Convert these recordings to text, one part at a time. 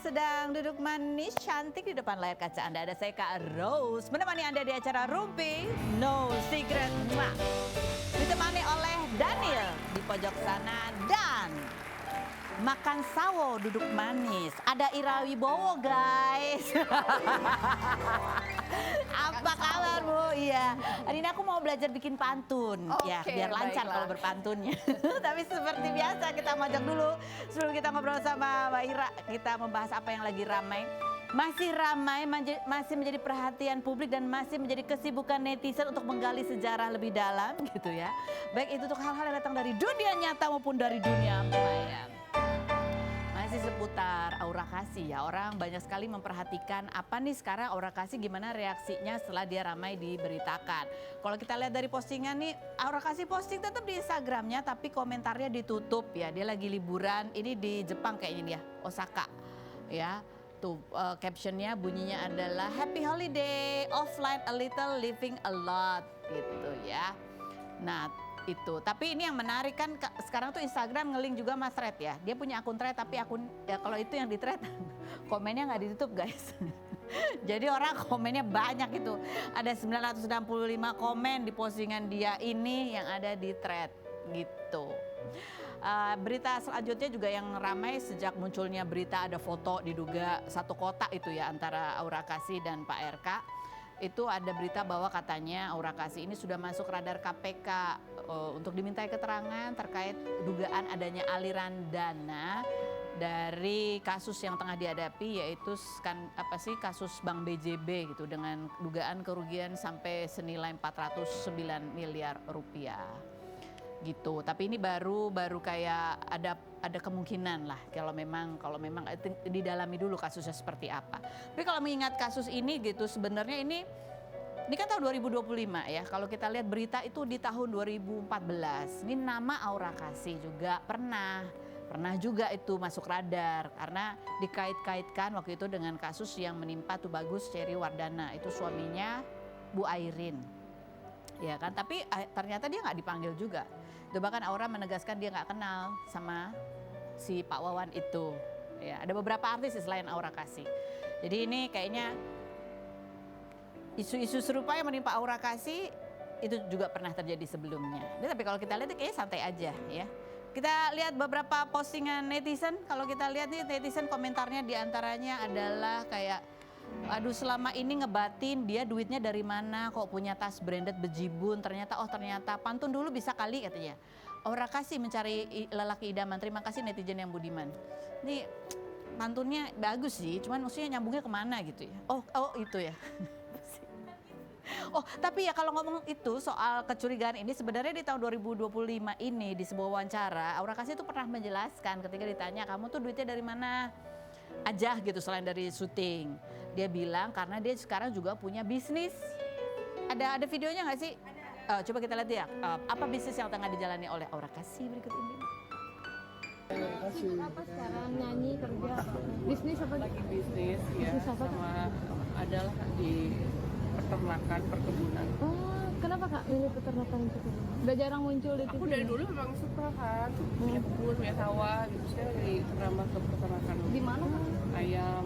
sedang duduk manis, cantik di depan layar kaca Anda. Ada saya Kak Rose, menemani Anda di acara Rumpi No Secret. Ditemani oleh Daniel di pojok sana dan makan sawo duduk manis. Ada Ira Wibowo guys. Apa kabar Bu? Iya. Hari ini aku mau belajar bikin pantun. Ya, biar lancar kalau berpantunnya. Tapi seperti biasa kita mojok dulu. Sebelum kita ngobrol sama Mbak Ira, kita membahas apa yang lagi ramai. Masih ramai, masih menjadi perhatian publik dan masih menjadi kesibukan netizen untuk menggali sejarah lebih dalam gitu ya. Baik itu untuk hal-hal yang datang dari dunia nyata maupun dari dunia maya. Masih seputar aura kasih ya, orang banyak sekali memperhatikan apa nih sekarang aura kasih, gimana reaksinya setelah dia ramai diberitakan. Kalau kita lihat dari postingan nih, aura kasih posting tetap di Instagramnya tapi komentarnya ditutup ya, dia lagi liburan, ini di Jepang kayaknya dia, Osaka ya. Tuh captionnya bunyinya adalah happy holiday, offline a little, living a lot gitu ya. Nah itu, tapi ini yang menarik kan sekarang tuh Instagram nge-link juga mas thread ya. Dia punya akun thread tapi akun ya kalau itu yang di thread komennya nggak ditutup guys. Jadi orang komennya banyak itu. Ada 965 komen di postingan dia ini yang ada di thread gitu. Berita selanjutnya juga yang ramai sejak munculnya berita ada foto diduga satu kotak itu ya antara Aura Kasih dan Pak RK. Itu ada berita bahwa katanya Aura Kasih ini sudah masuk radar KPK untuk dimintai keterangan terkait dugaan adanya aliran dana dari kasus yang tengah dihadapi, yaitu kasus Bank BJB gitu dengan dugaan kerugian sampai senilai 409 miliar rupiah. Gitu, tapi ini baru kayak ada kemungkinan lah kalau memang didalami dulu kasusnya seperti apa. Tapi kalau mengingat kasus ini gitu, sebenarnya ini kan tahun 2025 ya. Kalau kita lihat berita itu di tahun 2014. Ini nama Aura Kasih juga pernah juga itu masuk radar karena dikait-kaitkan waktu itu dengan kasus yang menimpa Tubagus Cherry Wardana, itu suaminya Bu Airin. Ya kan, tapi ternyata dia nggak dipanggil juga. Itu bahkan Aura menegaskan dia nggak kenal sama si Pak Wawan itu. Ya, ada beberapa artis selain Aura Kasih. Jadi ini kayaknya isu-isu serupa yang menimpa Aura Kasih itu juga pernah terjadi sebelumnya. Tapi kalau kita lihat kayaknya santai aja ya. Kita lihat beberapa postingan netizen. Kalau kita lihat nih netizen komentarnya diantaranya adalah kayak, aduh selama ini ngebatin dia duitnya dari mana kok punya tas branded bejibun, ternyata pantun dulu bisa kali katanya. Aura Kasih mencari lelaki idaman, terima kasih netizen yang budiman. Ini pantunnya bagus sih, cuman maksudnya nyambungnya kemana gitu ya. Oh itu ya. Oh tapi ya kalau ngomong itu soal kecurigaan ini sebenarnya di tahun 2025 ini di sebuah wawancara Aura Kasih itu pernah menjelaskan ketika ditanya kamu tuh duitnya dari mana aja gitu selain dari syuting. Dia bilang karena dia sekarang juga punya bisnis. Ada videonya nggak sih? Coba kita lihat ya. Apa bisnis yang tengah dijalani oleh Aura Kasih berikut ini? Sibuk apa sekarang? Nyanyi, kerja, bisnis apa? Lagi bisnis ya, bisnis apa, sama adalah di peternakan, perkebunan. Oh, kenapa Kak milih peternakan itu? Udah jarang muncul di TV. Aku dari dulu memang suka kan, punya kebun, punya sawah gitu. Saya lagi terambah ke peternakan. Di mana Kak? Ayam.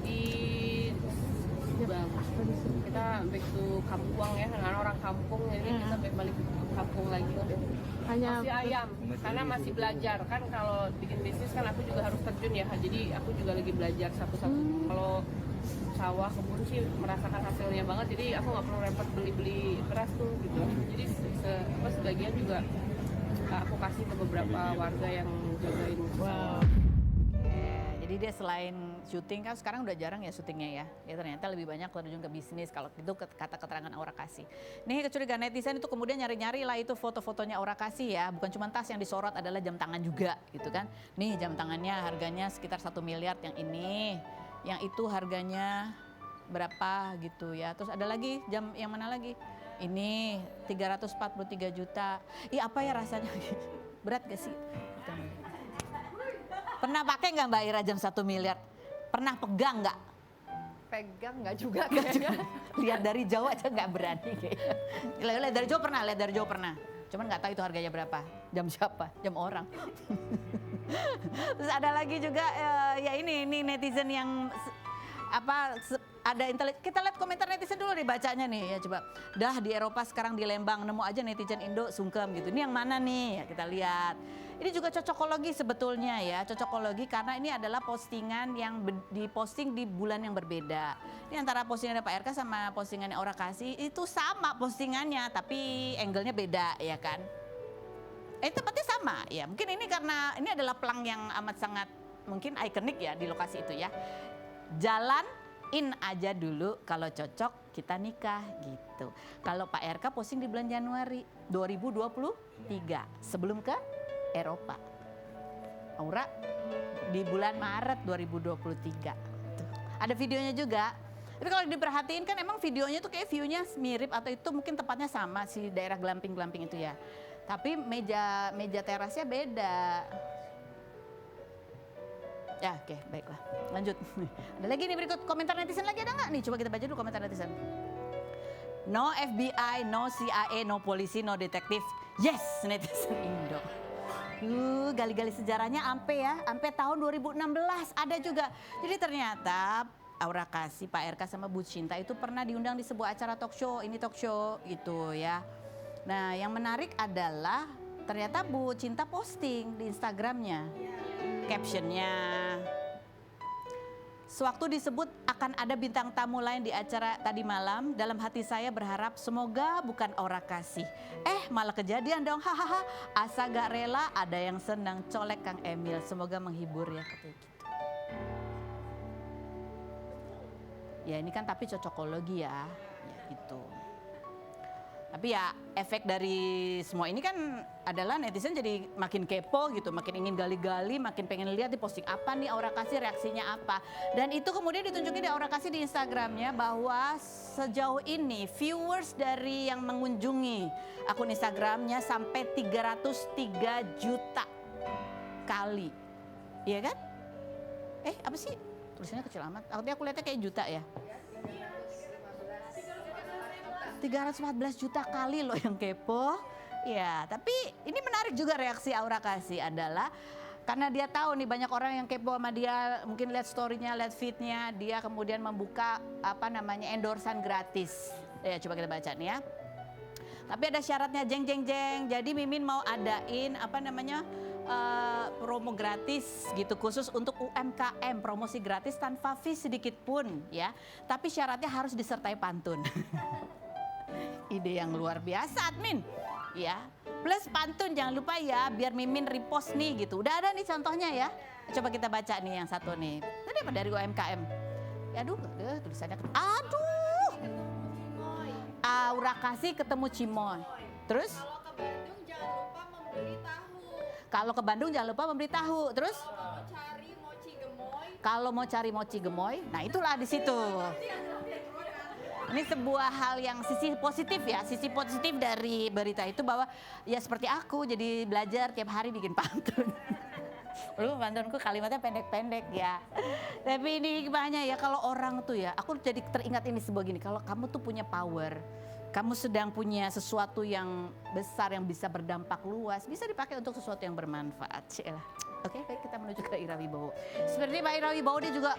Di Subang. Kita back to kampung ya, karena orang kampung jadi kita balik ke kampung lagi. Hanya masih ayam, karena masih belajar kan kalau bikin bisnis kan aku juga harus terjun ya. Jadi aku juga lagi belajar satu-satu. Kalau sawah kebun sih merasakan hasilnya banget, jadi aku nggak perlu repot beli beras tuh gitu. Jadi sebagian juga aku kasih ke beberapa warga yang jagain sawah. Jadi dia selain syuting kan sekarang udah jarang ya syutingnya ya. Ya ternyata lebih banyak terjun ke bisnis kalau itu kata keterangan Aura Kasih. Nih kecurigaan netizen itu kemudian nyari-nyari lah itu foto-fotonya Aura Kasih ya. Bukan cuma tas yang disorot, adalah jam tangan juga gitu kan. Nih jam tangannya harganya sekitar 1 miliar yang ini. Yang itu harganya berapa gitu ya. Terus ada lagi jam yang mana lagi? Ini 343 juta. Ih apa ya rasanya? Berat gak sih? Pernah pakai nggak Mbak Ira jam 1 miliar? Pernah pegang nggak? Pegang nggak juga. Lihat dari jauh aja nggak berani kayaknya. Lihat dari jauh pernah? Cuman nggak tahu itu harganya berapa, jam siapa, jam orang. Terus ada lagi juga ya ini netizen yang ada kita lihat komentar netizen dulu nih bacanya nih ya coba. Dah di Eropa sekarang di Lembang nemu aja netizen Indo sungkem gitu. Ini yang mana nih? Ya kita lihat. Ini juga cocokologi sebetulnya ya, cocokologi karena ini adalah postingan yang diposting di bulan yang berbeda. Ini antara postingan Pak RK sama postingannya Aura Kasih itu sama postingannya tapi angle-nya beda ya kan. Tempatnya sama ya. Mungkin ini karena ini adalah pelang yang amat sangat mungkin ikonik ya di lokasi itu ya. Jalan in aja dulu, kalau cocok kita nikah gitu. Kalau Pak RK posting di bulan Januari 2023 sebelum ke Eropa. Aura di bulan Maret 2023. Tuh. Ada videonya juga. Tapi kalau diperhatiin kan emang videonya tuh kayak view-nya mirip atau itu mungkin tempatnya sama si daerah glamping-glamping itu ya. Tapi meja terasnya beda. Ya oke, baiklah. Lanjut. Ada lagi nih berikut komentar netizen lagi ada nggak nih? Coba kita baca dulu komentar netizen. No FBI, no CIA, no polisi, no detektif. Yes, netizen Indo. Gali-gali sejarahnya ampe tahun 2016 ada juga. Jadi ternyata Aura Kasih, Pak RK sama Bu Cinta itu pernah diundang di sebuah acara talk show, ini talk show gitu ya. Nah yang menarik adalah ternyata Bu Cinta posting di Instagramnya. Captionnya, sewaktu disebut akan ada bintang tamu lain di acara tadi malam, dalam hati saya berharap semoga bukan Aura Kasih. Malah kejadian dong, hahaha. Asa gak rela, ada yang senang, colek Kang Emil. Semoga menghibur ya, katanya gitu. Ya ini kan tapi cocokologi ya gitu. Tapi ya efek dari semua ini kan adalah netizen jadi makin kepo gitu, makin ingin gali-gali, makin pengen lihat di posting apa nih Aura Kasih, reaksinya apa. Dan itu kemudian ditunjukin di Aura Kasih di Instagramnya bahwa sejauh ini viewers dari yang mengunjungi akun Instagramnya sampai 303 juta kali. Iya kan? Apa sih? Tulisannya kecil amat. Aku lihatnya kayak juta ya. 314 juta kali loh yang kepo. Ya, tapi ini menarik juga reaksi Aura Kasih adalah karena dia tahu nih banyak orang yang kepo sama dia, mungkin lihat story-nya, lihat feed-nya, dia kemudian membuka endorsan gratis. Ya, coba kita baca nih ya. Tapi ada syaratnya jeng. Jadi Mimin mau adain promo gratis gitu khusus untuk UMKM, promosi gratis tanpa fee sedikit pun ya. Tapi syaratnya harus disertai pantun. Ide yang luar biasa admin ya, plus pantun jangan lupa ya biar Mimin repost nih gitu. Udah ada nih contohnya ya, coba kita baca nih yang satu nih. Tadi apa dari UMKM? Aduh tulisannya Aura Kasih ketemu Cimoy. Terus kalau ke Bandung jangan lupa membeli tahu. Terus kalau mau cari mochi gemoy, nah itulah di situ. Ini sebuah hal yang sisi positif ya, sisi positif dari berita itu bahwa ya seperti aku jadi belajar tiap hari bikin pantun. Lu pantunku kalimatnya pendek-pendek ya. Tapi ini hikmahnya ya kalau orang tuh ya, aku jadi teringat ini sebuah gini, kalau kamu tuh punya power, kamu sedang punya sesuatu yang besar yang bisa berdampak luas, bisa dipakai untuk sesuatu yang bermanfaat. Oke, baik kita menuju ke Ira Wibowo. Seperti Pak Ira Wibowo dia juga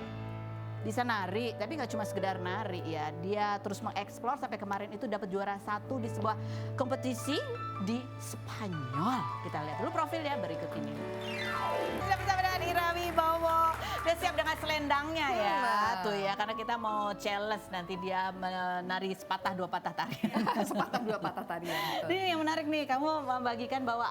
bisa nari, tapi nggak cuma sekedar nari ya. Dia terus mengeksplor sampai kemarin itu dapat juara 1 di sebuah kompetisi di Spanyol. Kita lihat dulu profilnya berikut ini. Sudah bersama dengan Ira Wibowo. Udah siap dengan selendangnya ya. Tuh ya, karena kita mau challenge nanti dia menari sepatah dua patah tarian. Sepatah dua patah tarian. Ini yang menarik nih, kamu membagikan bahwa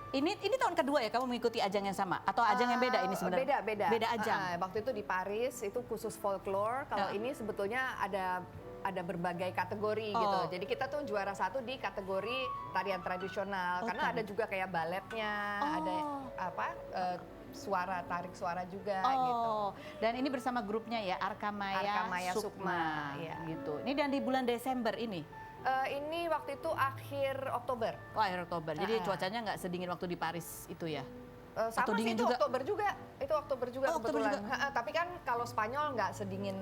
ini tahun kedua ya kamu mengikuti ajang yang sama atau ajang yang beda ini sebenarnya? Beda ajang. Waktu itu di Paris itu khusus folklore. Kalau ini sebetulnya ada berbagai kategori gitu. Jadi kita tuh juara 1 di kategori tarian tradisional. Karena ada juga kayak baletnya, ada tarik suara juga gitu. Dan ini bersama grupnya ya Arkamaya Sukma ya. Gitu. Ini dan di bulan Desember ini. Ini waktu itu akhir Oktober. Akhir Oktober. Jadi cuacanya nggak sedingin waktu di Paris itu ya? Sama sih itu juga? Oktober juga. Itu Oktober juga kebetulan. Oktober juga. Tapi kan kalau Spanyol nggak sedingin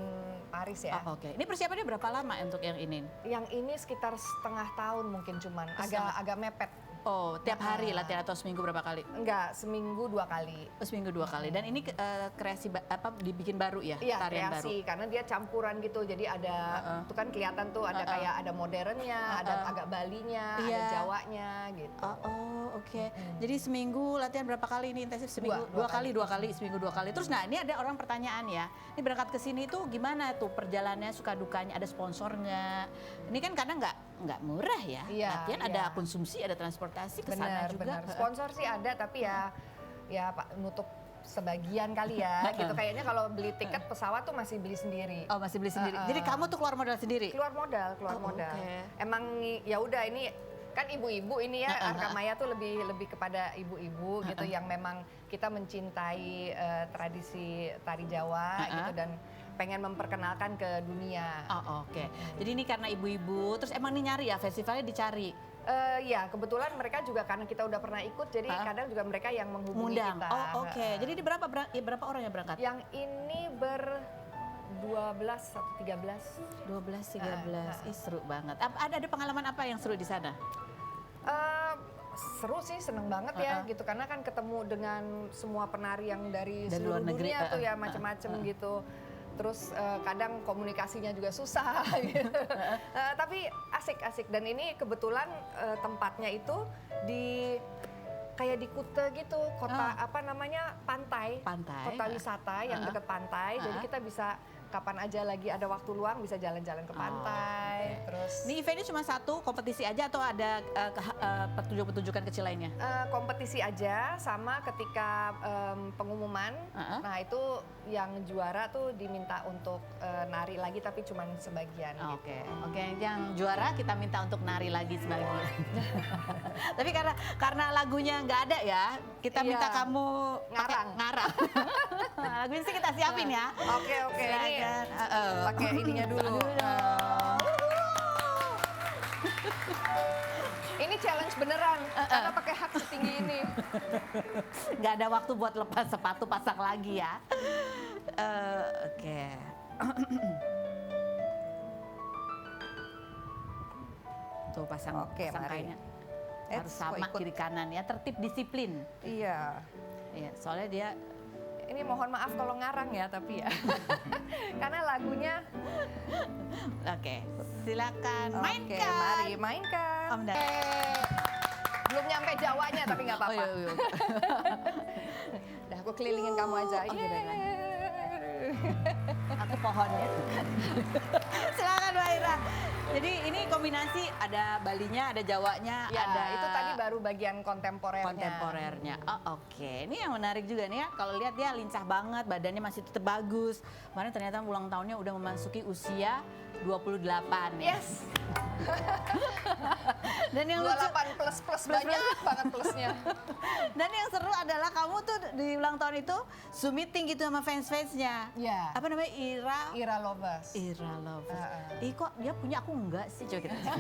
Paris ya. Oke. Ini persiapannya berapa lama untuk yang ini? Yang ini sekitar setengah tahun mungkin cuman agak mepet. Oh, tiap hari latihan atau seminggu berapa kali? Enggak, seminggu 2 kali. Oh, seminggu 2 kali. Dan ini kreasi dibikin baru ya? Iya, tarian kreasi baru. karena dia campuran gitu. Jadi ada tuh kan kelihatan tuh ada kayak ada modernnya, ada agak Balinya, ada Jawanya gitu. Oke. Jadi seminggu latihan berapa kali ini intensif? Seminggu dua kali, seminggu 2 kali. Terus nah ini ada orang pertanyaan ya. Ini berangkat ke sini tuh gimana tuh perjalanannya, suka dukanya, ada sponsor nggak? Ini kan karena nggak murah ya. Iya, Latihan ada konsumsi, ada transportasi ke sana juga. Benar. Sponsor sih ada tapi ya Pak nutup sebagian kali ya gitu. Kayaknya kalau beli tiket pesawat tuh masih beli sendiri. Oh, masih beli sendiri. Jadi kamu tuh keluar modal sendiri? Keluar modal. Okay. Emang ya udah ini kan ibu-ibu ini ya, Arkamaya tuh lebih kepada ibu-ibu gitu yang memang kita mencintai tradisi tari Jawa gitu dan pengen memperkenalkan ke dunia. Oke. Jadi ini karena ibu-ibu, terus emang ini nyari ya, festivalnya dicari? Ya kebetulan mereka juga karena kita udah pernah ikut, jadi kadang juga mereka yang menghubungi Mengundang. kita. Oke. Jadi ini berapa orang yang berangkat? Yang ini 12 atau 13. 12, 13. Ih, seru banget. Ada pengalaman apa yang seru di sana? Seru sih, seneng banget ya gitu karena kan ketemu dengan semua penari yang dari seluruh luar negeri, dunia tuh ya macem-macem gitu. Terus kadang komunikasinya juga susah gitu. Tapi asik-asik dan ini kebetulan tempatnya itu kayak di Kuta gitu, kota apa namanya pantai, kota wisata yang dekat pantai. Jadi kita bisa kapan aja lagi ada waktu luang bisa jalan-jalan ke pantai. Terus ini eventnya cuma satu kompetisi aja atau ada pertunjukan kecil lainnya? Kompetisi aja sama ketika pengumuman. Nah itu yang juara tuh diminta untuk nari lagi tapi cuma sebagian. Oke, yang juara kita minta untuk nari lagi sebagian. Tapi karena lagunya nggak ada ya, kita minta kamu ngarang. Lagunya sih kita siapin ya. Oke. Ini pakai ininya dulu. Ini challenge beneran karena pakai hak setinggi ini. Nggak ada waktu buat lepas sepatu, pasang lagi ya. Oke. Tuh pasang kainnya. Harus sama kiri kanan ya, tertib disiplin. Iya, soalnya dia ini mohon maaf kalau ngarang ya tapi ya. Karena lagunya. Oke, silakan mainkan. Mari mainkan. Om Dan. Belum nyampe Jawanya tapi nggak apa-apa. Iya. Udah aku kelilingin kamu aja. Aku pohonnya. Silakan Mbak Ira. Jadi ini kombinasi ada Balinya, ada Jawanya, ya, ada itu tadi baru bagian kontemporernya. Oke. Ini yang menarik juga nih ya. Kalau lihat dia lincah banget, badannya masih tetap bagus. Kemarin ternyata ulang tahunnya udah memasuki usia 28 ya. Yes. Dan yang 28 plus banyak banget plusnya. Dan yang seru adalah kamu tuh di ulang tahun itu Zoom meeting gitu sama fans-fansnya. Iya. Apa namanya? Ira Lovers. Ih kok dia punya aku enggak sih, coba kita cek.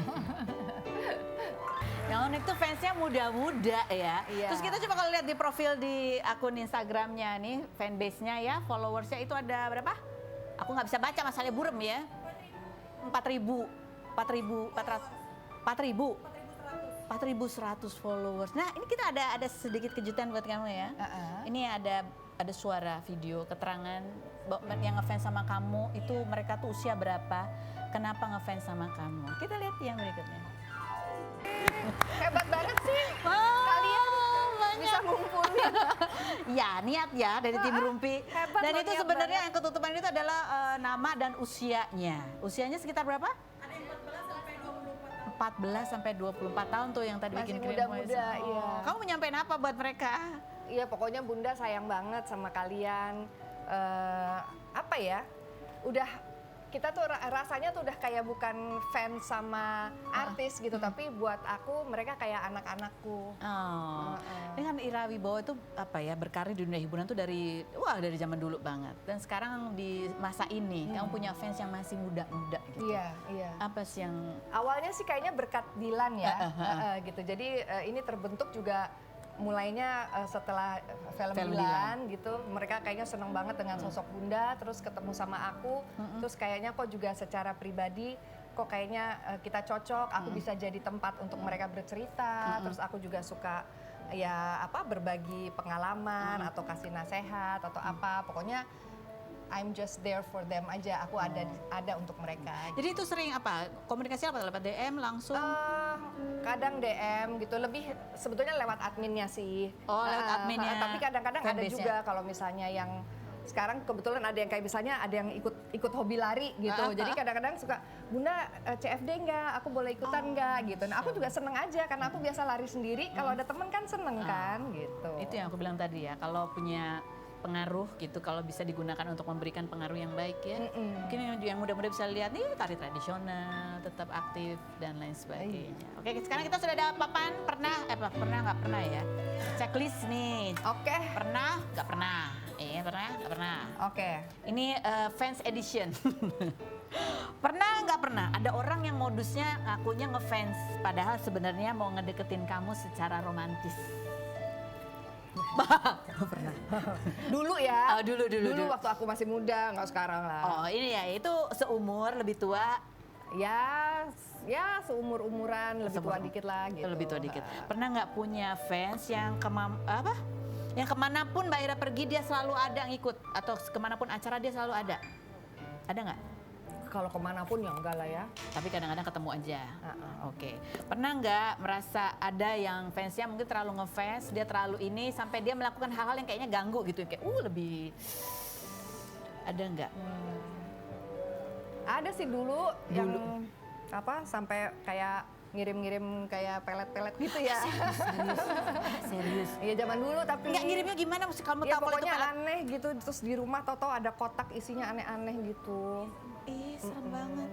Yang unik tuh fansnya muda-muda ya. Iya. Terus kita coba kalau lihat di profil di akun Instagramnya nih, fanbase-nya ya, followersnya itu ada berapa? Aku nggak bisa baca, masalahnya burem ya. 4.100 followers. Nah ini kita ada sedikit kejutan buat kamu ya. Ini ada suara video keterangan yang ngefans sama kamu itu mereka tuh usia berapa, kenapa ngefans sama kamu. Kita lihat yang berikutnya. Hebat banget sih kalian bisa ngumpulin. Ya niat ya dari tim Rumpi. Hebat, dan itu niat sebenarnya banget. yang ketutupan itu adalah nama dan usianya. Usianya sekitar berapa? Ada 14 sampai 24 tahun tuh yang tadi Masih bikin muda-muda, iya. Kamu nyampein apa buat mereka? Iya pokoknya Bunda sayang banget sama kalian. Apa ya? Udah kita tuh rasanya tuh udah kayak bukan fans sama artis gitu, tapi buat aku mereka kayak anak-anakku. Ini kan Ira Wibowo itu apa ya, berkarir di dunia hiburan tuh dari zaman dulu banget. Dan sekarang di masa ini kamu punya fans yang masih muda-muda gitu. Iya. Apa sih yang Awalnya sih kayaknya berkat Dilan ya, gitu. Jadi ini terbentuk juga mulainya setelah film Dilan gitu, mereka kayaknya seneng banget dengan sosok Bunda, terus ketemu sama aku, terus kayaknya kok juga secara pribadi kok kayaknya kita cocok, aku bisa jadi tempat untuk mereka bercerita, terus aku juga suka ya berbagi pengalaman atau kasih nasihat atau apa, pokoknya I'm just there for them aja, aku ada untuk mereka. Jadi itu sering komunikasi lewat DM langsung? Kadang DM gitu, lebih sebetulnya lewat adminnya sih. Oh, lewat adminnya. Tapi kadang-kadang ada Fanbase-nya. juga kalau misalnya yang sekarang kebetulan ada yang kayak misalnya ada yang ikut hobi lari gitu. Jadi kadang-kadang suka, Bunda CFD nggak? Aku boleh ikutan nggak? Gitu. Nah aku juga seneng aja karena aku biasa lari sendiri. Kalau ada temen kan seneng kan gitu. Itu yang aku bilang tadi ya, kalau punya pengaruh gitu, kalau bisa digunakan untuk memberikan pengaruh yang baik ya. Mungkin yang muda-muda bisa lihat nih tari tradisional, tetap aktif dan lain sebagainya. Oke, sekarang kita sudah ada papan pernah nggak pernah ya. Checklist nih. Oke. Pernah nggak pernah? Pernah nggak pernah? Oke. Ini fans edition. Pernah nggak pernah? Ada orang yang modusnya ngakunya ngefans, padahal sebenarnya mau ngedeketin kamu secara romantis. Pernah. Dulu ya. Dulu. Waktu aku masih muda, nggak sekarang lah. Oh ini ya, itu seumur lebih tua. Ya seumur-umuran, lebih tua dikit lah gitu. Lebih tua dikit. Pernah nggak punya fans yang yang kemanapun Mbak Ira pergi dia selalu ada ngikut, atau kemanapun acara dia selalu ada? Ada nggak? Kalau kemanapun ya enggak lah ya. Tapi kadang-kadang ketemu aja. Oke. Pernah nggak merasa ada yang fansnya mungkin terlalu ngefans, dia terlalu ini sampai dia melakukan hal-hal yang kayaknya ganggu gitu, kayak lebih ada nggak? Ada sih dulu yang sampai kayak ngirim-ngirim kayak pelet-pelet gitu ya. Serius? Iya zaman dulu, tapi Nggak ngirimnya gimana? Mesti kamu ya tahu kalau itu pokoknya pelet. aneh gitu, terus di rumah tau-tau ada kotak isinya aneh-aneh gitu. Serem banget.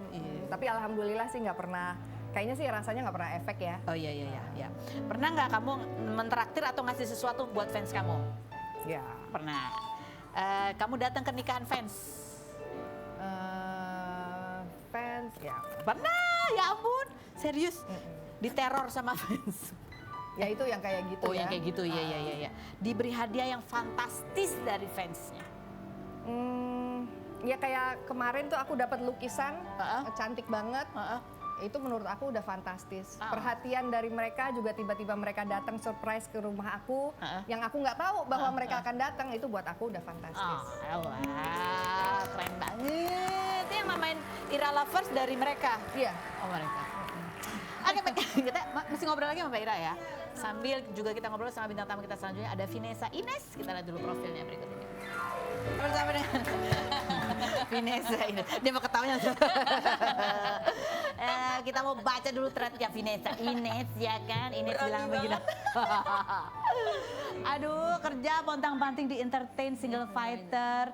Tapi alhamdulillah sih nggak pernah, kayaknya sih rasanya nggak pernah efek ya. Oh iya. Pernah nggak kamu mentraktir atau ngasih sesuatu buat fans kamu? Ya. Pernah. Kamu datang ke nikahan fans? Fans ya. Pernah, ya ampun. Serius? Diteror sama fans? Ya itu yang kayak gitu ya. Yang kayak gitu, iya. Diberi hadiah yang fantastis dari fansnya? Ya kayak kemarin tuh aku dapat lukisan cantik banget. Itu menurut aku udah fantastis. Perhatian dari mereka juga, tiba-tiba mereka datang surprise ke rumah aku, yang aku nggak tahu bahwa mereka akan datang, itu buat aku udah fantastis. Wah, keren banget. Itu yang namain Ira Lovers dari mereka? Iya. Oh mereka. Oke, kita masih ngobrol lagi sama Mbak Ira ya. Sambil juga kita ngobrol sama bintang tamu kita selanjutnya, ada Vinesa Ines. Kita lihat dulu profilnya berikut ini. Bersama dengan Vinesa Ines. Dia mau ketawanya. Kita mau baca dulu threadnya Vinesa Ines ya kan. Ines bilang begini. Aduh, kerja pontang-panting di entertain, single fighter,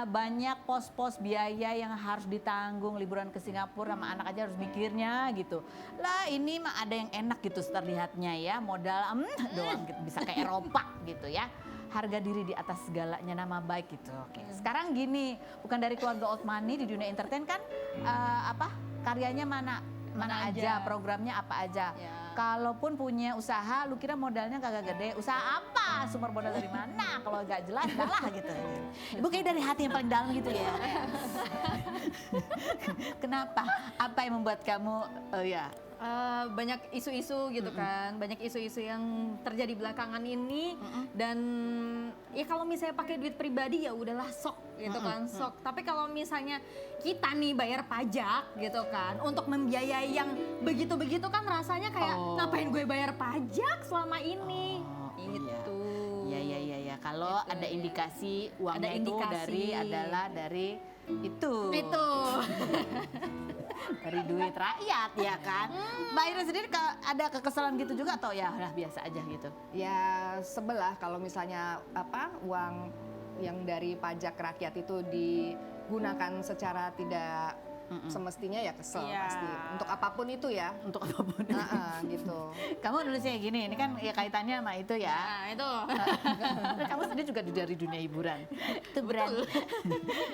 banyak pos-pos biaya yang harus ditanggung, liburan ke Singapura sama anak aja harus mikirnya gitu. Lah ini mah ada yang enak gitu terlihatnya ya, modal doang gitu, bisa ke Eropa gitu ya. Harga diri di atas segalanya, nama baik gitu. Oke. Sekarang gini, bukan dari keluarga old money di dunia entertain kan karyanya mana aja, programnya apa aja. Ya. Kalaupun punya usaha, lu kira modalnya kagak gede. Usaha apa? Sumber modal dari mana? Kalau nggak jelas, dah lah gitu. Ibu kayak dari hati yang paling dalam gitu ya. Kenapa? Apa yang membuat kamu, banyak isu-isu gitu kan, banyak isu-isu yang terjadi belakangan ini, dan ya kalau misalnya pakai duit pribadi ya udahlah sok gitu kan, sok. Tapi kalau misalnya kita nih bayar pajak gitu kan untuk membiayai yang begitu-begitu kan rasanya kayak ngapain gue bayar pajak selama ini gitu. Iya. Kalau Gitu, ada ya. indikasi uangnya Ada itu indikasi. dari itu. Dari duit rakyat ya kan. Mbak Ira sendiri ada kekesalan gitu juga atau ya udah biasa aja gitu? Ya sebelah kalau misalnya uang yang dari pajak rakyat itu digunakan secara tidak semestinya, ya kesel pasti. Untuk apapun itu ya. Untuk apapun. Gitu. Kamu nulisnya gini, ini kan ya kaitannya sama itu ya. Nah itu. Kamu sendiri juga dari dunia hiburan. Itu berat.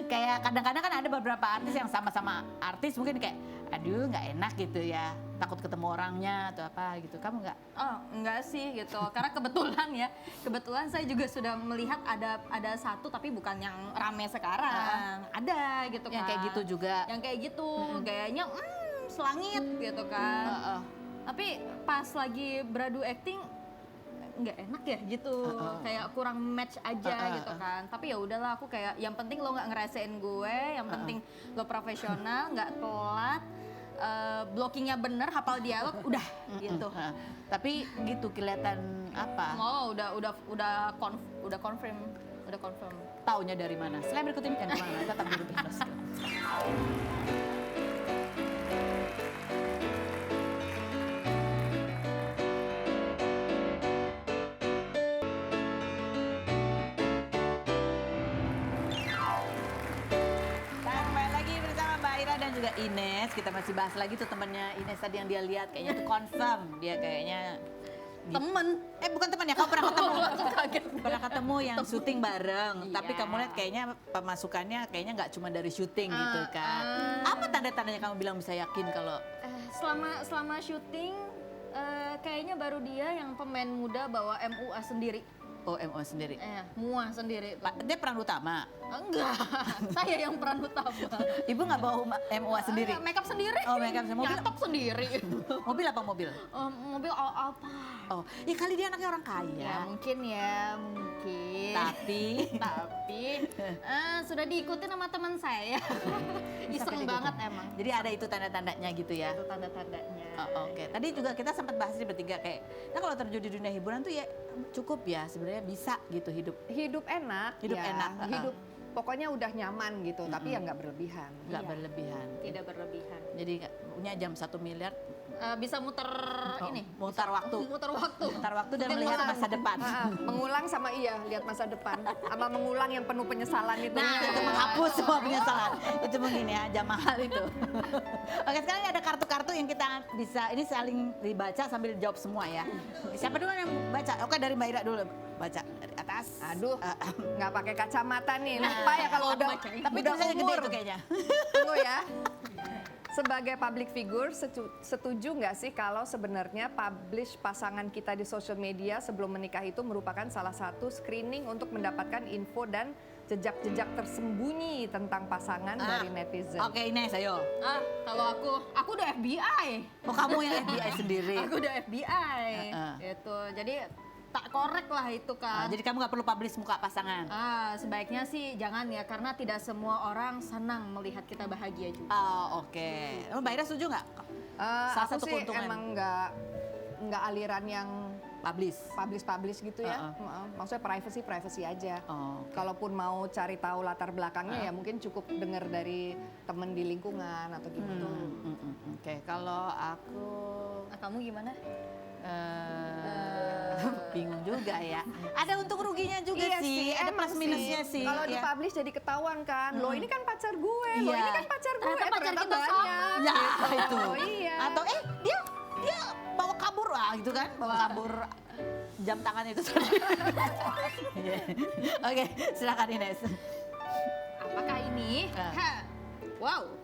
Kayak kadang-kadang kan ada beberapa artis yang sama-sama artis mungkin kayak aduh nggak enak gitu ya. takut ketemu orangnya atau apa gitu? Kamu nggak? Oh, enggak sih gitu. Karena kebetulan saya juga sudah melihat ada satu tapi bukan yang rame sekarang. Ada gitu kan. Yang kayak gitu juga. Yang kayak gitu, gayanya selangit gitu kan. Tapi pas lagi beradu acting nggak enak ya gitu, kayak kurang match aja gitu kan. Tapi ya udahlah, aku kayak yang penting lo nggak ngerasain gue, yang penting lo profesional, nggak telat, blockingnya bener, hafal dialog, udah gitu. Tapi gitu kelihatan apa? Oh, udah confirm. Taunya dari mana? Selain berikut ini kan kemana? Tetap di Rutin Plus. Kembali lagi bersama Mbak Ira dan juga Ines. Kita masih bahas lagi tuh temannya Ines tadi yang dia lihat. Kayaknya tuh confirm. Dia kayaknya Temen. bukan teman ya, kamu pernah ketemu? Aku kaget. Pernah ketemu yang syuting bareng, tapi Iya. kamu lihat kayaknya pemasukannya kayaknya nggak cuma dari syuting gitu kan. Apa tanda-tandanya kamu bilang bisa yakin kalau Selama syuting kayaknya baru dia yang pemain muda bawa MUA sendiri. OMO sendiri? MUA sendiri. Dia peran utama. Enggak, saya yang peran utama. Ibu nggak bawa MUA sendiri? Makeup sendiri. Oh, makeup sendiri. Mobil- Nyatok sendiri. Mobil apa mobil? Mobil apa? Oh, ya kali dia anaknya orang Ya kaya. mungkin. Tapi Tapi sudah diikutin sama teman saya. Iseng banget emang. jadi ada itu tanda-tandanya gitu ya. Itu tanda-tandanya. Oh, oke. Tadi juga kita sempat bahas ini bertiga kayak, nah kalau terjun di dunia hiburan tuh ya cukup ya sebenarnya bisa gitu hidup. Hidup enak. Hidup enak, Hidup pokoknya udah nyaman gitu, tapi ya nggak berlebihan. Nggak Iya. berlebihan. Tidak berlebihan. Jadi punya jam 1 miliar, Bisa muter ini. mutar waktu. Muter waktu. Mutar waktu dan Mengulang. melihat masa depan. Mengulang sama lihat masa depan, sama mengulang yang penuh penyesalan itu. Nah, itu menghapus semua penyesalan. Itu mungkin ya, jam mahal itu. Oke, sekarang ada kartu-kartu yang kita bisa, ini saling dibaca sambil jawab semua ya. Siapa dulu yang baca? Oke, dari Mbak Ira dulu. Baca dari atas. Aduh, nggak pakai kacamata nih. Lupa ya kalau udah, Tapi udah tulisannya gede umur. itu kayaknya. Tunggu ya. Sebagai public figure, setuju nggak sih kalau sebenarnya publish pasangan kita di social media sebelum menikah itu merupakan salah satu screening untuk mendapatkan info dan jejak-jejak tersembunyi tentang pasangan dari netizen? Oke, Ines, ayo. Kalau aku udah FBI. Oh, kamu yang FBI sendiri. Aku udah FBI. Itu. Jadi tak korek lah itu kan. Jadi kamu nggak perlu publish muka pasangan. Sebaiknya sih jangan ya, karena tidak semua orang senang melihat kita bahagia juga. Oh, oke. Mbak Ira setuju nggak? Salah Aku satu sih keuntungan. emang nggak aliran yang publish gitu ya. Maksudnya privacy aja. Oh, oke. Kalaupun mau cari tahu latar belakangnya ya mungkin cukup dengar dari temen di lingkungan atau gitu. Oke, kalau aku Kamu gimana? bingung juga ya. Ada untung ruginya juga Iya sih, ada emang plus minusnya sih. Kalau ya. dipublish jadi ketahuan kan, loh ini kan pacar gue, loh Iya. ini kan pacar gue, Ternyata pacar ternyata kita banyak. sama. Ya, Gitu. itu. Iya. Atau dia bawa kabur gitu kan, bawa kabur jam tangan itu tadi. Iya. Oke, silakan Ines. Apakah ini? Wow.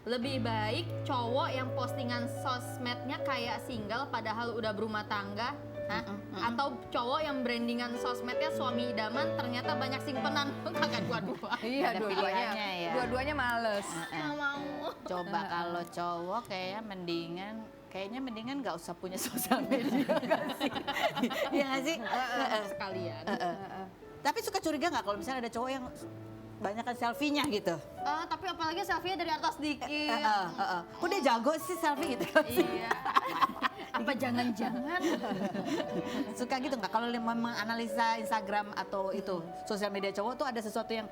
Lebih baik cowok yang postingan sosmednya kayak single padahal udah berumah tangga, atau cowok yang brandingan sosmednya suami idaman ternyata banyak simpenan. Kakak dua-dua. Iya, Ada pilihannya ya. dua-duanya males. Nggak mau. Coba kalau cowok kayaknya mendingan nggak usah punya sosial media nggak sih? Iya nggak sih? Sekalian. Tapi suka curiga nggak kalau misalnya ada cowok yang banyak kan selfie-nya gitu? Tapi apalagi selfie-nya dari atas dikit. Kok dia jago sih selfie gitu kan? Iya. Apa jangan-jangan? Suka gitu nggak kalau memang analisa Instagram atau itu sosial media cowok tuh ada sesuatu yang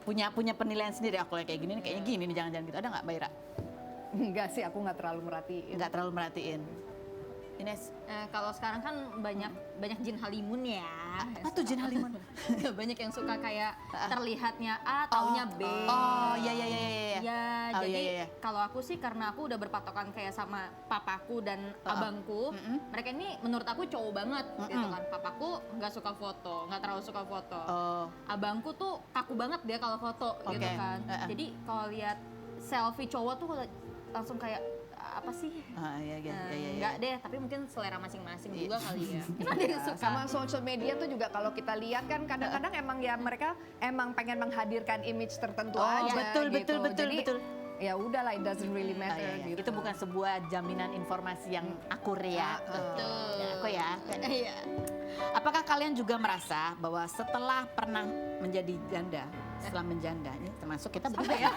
punya penilaian sendiri. Aku kayak gini nih, kayaknya gini nih, jangan-jangan gitu. Ada nggak Mbak Ira? Enggak sih, aku nggak terlalu merhatiin. Nggak terlalu merhatiin. Ines, Kalau sekarang kan banyak jin halimun ya. apa tuh Jin Halimun? Banyak yang suka kayak terlihatnya A, taunya B. Oh, iya. Ya, Oh, jadi iya. kalau aku sih karena aku udah berpatokan kayak sama papaku dan abangku, mereka ini menurut aku cowok banget gitu kan. Papaku nggak suka foto, nggak terlalu suka foto. Oh, Abangku tuh kaku banget dia kalau foto gitu Oke. kan. Jadi kalau lihat selfie cowok tuh langsung kayak apa sih? Iya. Enggak deh, tapi mungkin selera masing-masing juga kali ya. Kan ada yang suka. Sama social media tuh juga kalau kita lihat kan kadang-kadang emang ya mereka emang pengen menghadirkan image tertentu aja betul, gitu. betul. Jadi ya udahlah, it doesn't really matter gitu. Itu bukan sebuah jaminan informasi yang akurat. Betul. Aku ya. Iya. Apakah kalian juga merasa bahwa setelah pernah menjadi janda, setelah menjanda, ini termasuk kita berdua ya,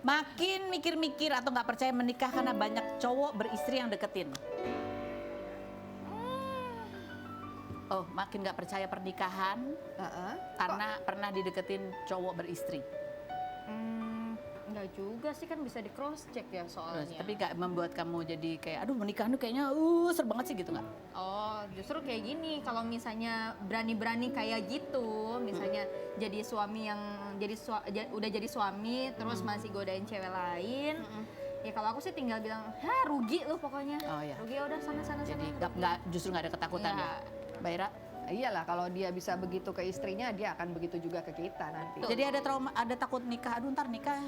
makin mikir-mikir atau nggak percaya menikah karena banyak cowok beristri yang deketin? Oh, makin nggak percaya pernikahan karena pernah dideketin cowok beristri. Enggak juga sih, kan bisa di cross check ya soalnya. Tapi nggak membuat kamu jadi kayak, aduh menikah tuh kayaknya ser banget sih gitu nggak? Oh, justru kayak gini, kalau misalnya berani-berani kayak gitu, misalnya jadi suami yang udah jadi suami terus masih godain cewek lain. Ya kalau aku sih tinggal bilang, rugi lu pokoknya. Oh, iya. Rugi, udah sana. Jadi justru nggak ada ketakutan Iya. ya, Mbak Ira? Iyalah, kalau dia bisa begitu ke istrinya, dia akan begitu juga ke kita nanti. Jadi ada trauma, ada takut nikah, aduh ntar nikah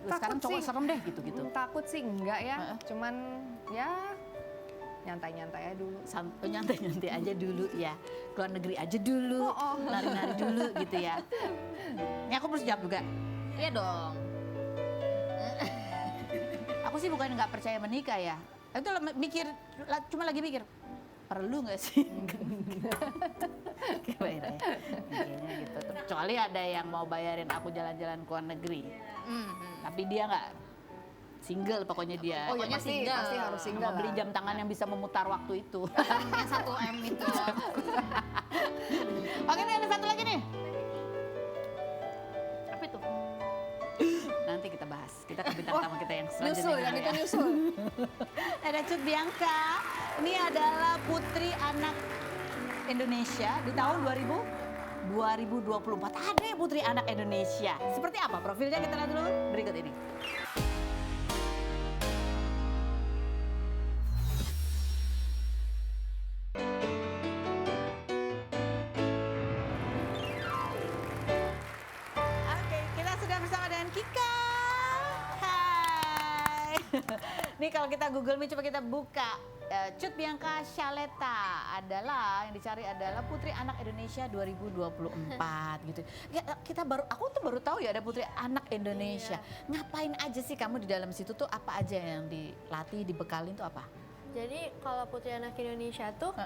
sekarang Takut cowok sih. serem deh gitu-gitu. Takut sih enggak ya, cuman ya nyantai-nyantai aja dulu. Nyantai-nyantai aja dulu ya, keluar negeri aja dulu, nari-nari dulu gitu ya. Ini aku harus jawab juga. Iya dong. Aku sih bukan nggak percaya menikah ya. Itu cuma lagi mikir, perlu nggak sih? Gimana ya? Mikirnya gitu. Kecuali ada yang mau bayarin aku jalan-jalan ke luar negeri. Tapi dia nggak single, pokoknya dia. Oh ya Pokoknya pasti single. harus single Mau beli lah. jam tangan yang bisa memutar waktu itu. Yang 1M itu. Oke nih, ada satu lagi nih. Apa itu? Nanti kita bahas. Kita ke bintang tamu kita yang selanjutnya. Nyusul, yang itu nyusul. Ada Cut Bianca. Ini adalah putri anak Indonesia di tahun 2024. Ada ya putri anak Indonesia. Seperti apa profilnya, kita lihat dulu berikut ini. Oke, kita sudah bersama dengan Kika. Hai. Nih kalau kita Google Meet, coba kita buka. Cut Bianca Shaleta adalah, yang dicari adalah Putri Anak Indonesia 2024 gitu. Ya, aku tuh baru tahu ya ada Putri Anak Indonesia. Ngapain aja sih kamu di dalam situ tuh, apa aja yang dilatih, dibekalin tuh apa? Jadi kalau Putri Anak Indonesia tuh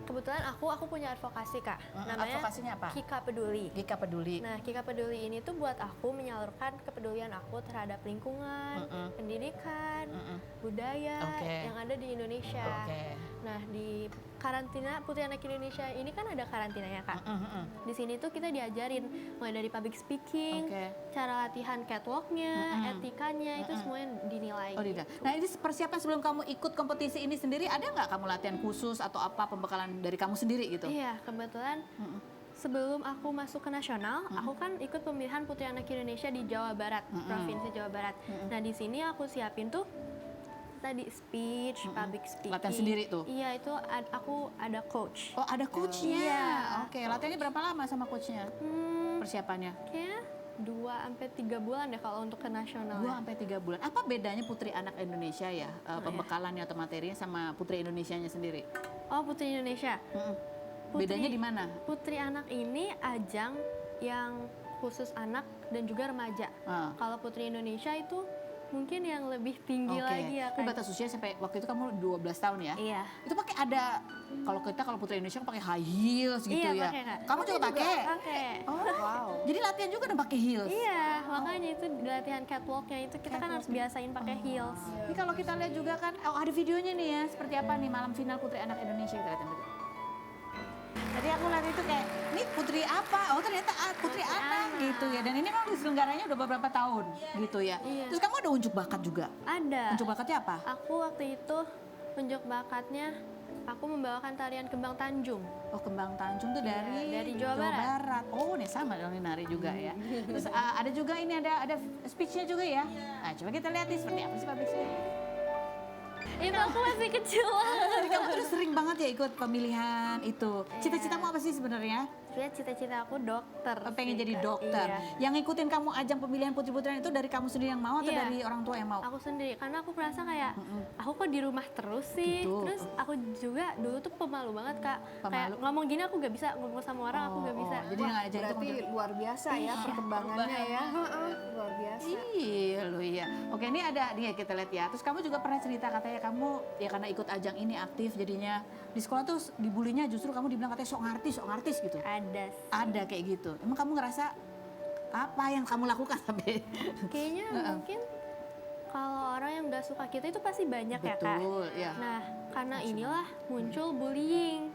kebetulan aku punya advokasi Kak. Namanya Advokasinya apa? Kika Peduli. Kika Peduli. Nah, Kika Peduli ini tuh buat aku menyalurkan kepedulian aku terhadap lingkungan, pendidikan, budaya Oke. yang ada di Indonesia. Oke. Nah, di karantina Putri Anak Indonesia ini kan ada karantinanya Kak. Di sini tuh kita diajarin mulai dari public speaking, Oke. cara latihan catwalknya, etikanya, itu semuanya dinilai. Oh tidak. Nah ini persiapan sebelum kamu ikut kompetisi ini sendiri, ada nggak kamu latihan khusus atau apa pembekalan dari kamu sendiri gitu? Iya, kebetulan sebelum aku masuk ke nasional, aku kan ikut pemilihan Putri Anak Indonesia di Jawa Barat, Provinsi Jawa Barat. Nah, di sini aku siapin tuh tadi speech, public speaking. Latihan sendiri tuh? Iya, itu aku ada coach. Oh ada coachnya? Iya. Oke, latihannya berapa lama sama coachnya? Persiapannya? Kayaknya 2-3 bulan deh kalau untuk ke nasional. 2-3 bulan. Apa bedanya Putri Anak Indonesia ya, pembekalannya atau materinya sama Putri Indonesianya sendiri? Oh, Putri Indonesia. Bedanya di mana? Putri Anak ini ajang yang khusus anak dan juga remaja. Kalau Putri Indonesia itu mungkin yang lebih tinggi lagi ya Ini kan. batas usia sampai waktu itu kamu 12 tahun ya? Iya. Itu pakai ada, kalau Putri Indonesia kan pakai high heels gitu Iya, ya? pakai, Kak. Kamu juga pakai? Pakai. Oh, wow. Jadi latihan juga udah pakai heels? Iya, makanya itu di latihan catwalknya itu kita kan harus biasain pakai heels. Ini kalau kita lihat juga kan, ada videonya nih ya, seperti apa nih malam final Putri Anak Indonesia, kita lihat dulu. Tadi aku lihat itu kayak, ini putri apa? Oh ternyata putri anak gitu ya. Dan ini kan disenggaranya udah beberapa tahun gitu ya. Iya. Terus kamu ada unjuk bakat juga? Ada. Unjuk bakatnya apa? Aku waktu itu unjuk bakatnya aku membawakan tarian Kembang Tanjung. Oh Kembang Tanjung tuh dari Jawa Barat. Oh nih sama dong, ini nari juga ya. Terus ada juga ini ada speech-nya juga ya. Nah coba kita lihat nih seperti apa sih public speech. Itu aku masih kecil banget. Jadi kamu terus sering banget ya ikut pemilihan itu. Cita-citamu apa sih sebenarnya? Ya cita-cita aku dokter. Pengen sih, jadi Kak. dokter. Iya. Yang ngikutin kamu ajang pemilihan putri-putrian itu dari kamu sendiri yang mau atau Iya. dari orang tua yang mau? Aku sendiri, karena aku merasa kayak aku kok di rumah terus sih. Gitu. Terus aku juga dulu tuh pemalu banget Kak. Kayak Pemalu? ngomong gini aku gak bisa, ngomong sama orang aku gak bisa. Jadi nggak aja itu Berarti luar biasa ya perkembangannya ya. Heeh, luar biasa. Iya lu ya. Oke ini ada nih kita lihat ya. Terus kamu juga pernah cerita katanya kamu ya karena ikut ajang ini aktif jadinya di sekolah tuh dibulinya justru kamu dibilang katanya sok artis gitu. Ada sih. Ada kayak gitu. Emang kamu ngerasa apa yang kamu lakukan sampai Kayaknya mungkin kalau orang yang gak suka kita itu pasti banyak ya Kak. betul ya. Nah, karena inilah muncul bullying.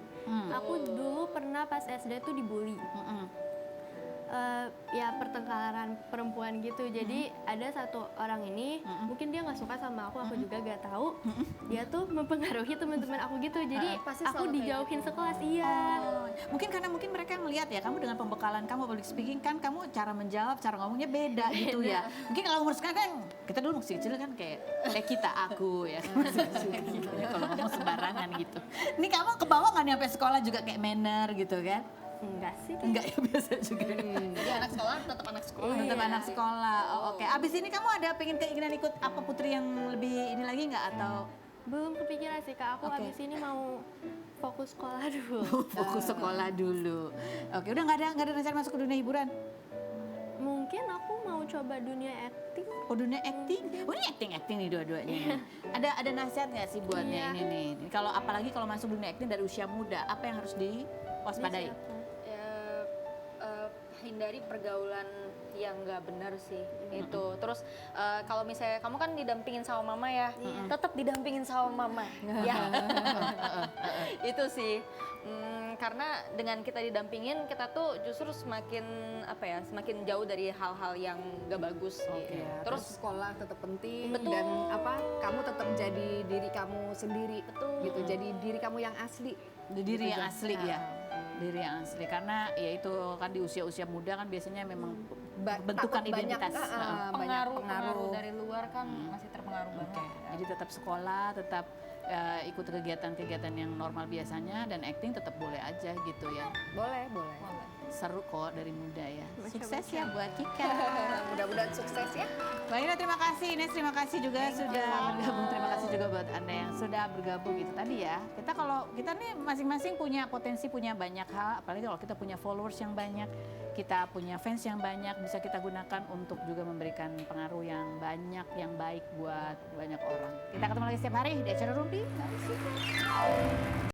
Aku dulu pernah pas SD tuh dibully. Ya pertengkaran perempuan gitu. Jadi ada satu orang ini, mungkin dia nggak suka sama aku juga gak tahu. Dia tuh mempengaruhi teman-teman aku gitu. Jadi Pasti aku selalu kayak dijauhin sekelas. Iya. Mungkin karena mereka melihat ya kamu dengan pembekalan kamu public speaking kan kamu cara menjawab, cara ngomongnya beda gitu ya. Mungkin kalau umur sekarang kan kita dulu masih kecil kan kayak kita aku ya masih kecil gitu ya, kalau ngomong sembarangan gitu. Ini kamu ke bawah nggak nih sampai sekolah juga kayak manner gitu kan? Enggak sih. Enggak ya biasa juga. Jadi anak sekolah tetap anak sekolah. Tetap anak sekolah. Oh, oke. Abis ini kamu ada pengen keinginan ikut apa putri yang lebih ini lagi nggak atau Belum kepikiran sih Kak. Aku Oke. abis ini mau fokus sekolah dulu. fokus sekolah dulu? Oke, udah nggak ada rencana masuk ke dunia hiburan? Mungkin aku mau coba dunia acting. Oh dunia acting? Oh ini acting nih dua-duanya. nih. Ada nasihat nggak sih buatnya ini nih? Kalau apalagi kalau masuk dunia acting dari usia muda, apa yang harus diwaspadai? Ya, hindari pergaulan yang nggak benar sih itu. Terus kalau misalnya kamu kan didampingin sama mama ya, tetap didampingin sama mama ya. Itu sih. Karena dengan kita didampingin kita tuh justru semakin semakin jauh dari hal-hal yang gak bagus gitu. Ya, Terus terus sekolah tetap penting Betul. dan kamu tetap jadi diri kamu sendiri. Betul. Gitu, jadi diri kamu yang asli. Diri yang Gitu, asli Jan. ya. Diri yang asli karena ya itu kan di usia-usia muda kan biasanya memang bentukan Takut banyak, identitas. Heeh. banyak pengaruh dari luar kan masih terpengaruh banget. Oke, jadi tetap sekolah, tetap ikut kegiatan-kegiatan yang normal biasanya dan acting tetap boleh aja gitu ya. Boleh. Seru kok dari muda ya. Sukses ya buat Kika. Mudah-mudahan sukses ya. Mbak Ira terima kasih, Ines terima kasih juga sudah bergabung. Terima kasih juga buat Anda yang sudah bergabung itu tadi ya. Kita nih masing-masing punya potensi, punya banyak hal, apalagi kalau kita punya followers yang banyak, kita punya fans yang banyak, bisa kita gunakan untuk juga memberikan pengaruh yang banyak, yang baik buat banyak orang. Kita ketemu lagi setiap hari di acara Rumpi.